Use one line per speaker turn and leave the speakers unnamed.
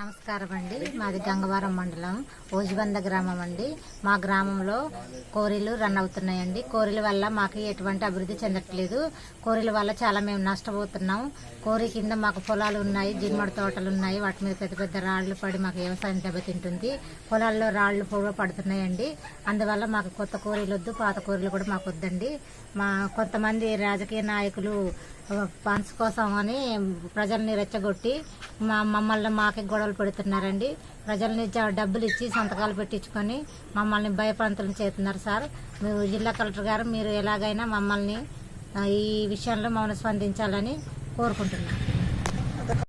నమస్కారం అండి. మాది గంగవరం మండలం ఓజిబంద గ్రామం అండి. మా గ్రామంలో కోరీలు రన్ అవుతున్నాయండి. కోరీల వల్ల మాకు ఎటువంటి అభివృద్ధి చెందట్లేదు. కోరీల వల్ల చాలా మేము నష్టపోతున్నాం. కోరి కింద మాకు పొలాలు ఉన్నాయి, జిమ్మడి తోటలు ఉన్నాయి. వాటి మీద పెద్ద పెద్ద రాళ్లు పడి మాకు వ్యవసాయం దెబ్బతింటుంది. పొలాల్లో రాళ్లు పొగ పడుతున్నాయండి. అందువల్ల మాకు కొత్త కోరీలు వద్దు, పాత కోరీలు కూడా మాకు వద్దండి. కొంతమంది రాజకీయ నాయకులు ఫండ్స్ కోసం అని ప్రజల్ని రెచ్చగొట్టి మమ్మల్ని మాకే గొడవలు పెడుతున్నారండి. ప్రజల్ని డబ్బులు ఇచ్చి సంతకాలు పెట్టించుకొని మమ్మల్ని భయప్రాంతులను చేస్తున్నారు సార్. మీరు జిల్లా కలెక్టర్ గారు మీరు ఎలాగైనా మమ్మల్ని ఈ విషయంలో మమ్మల్ని స్పందించాలని కోరుకుంటున్నాను.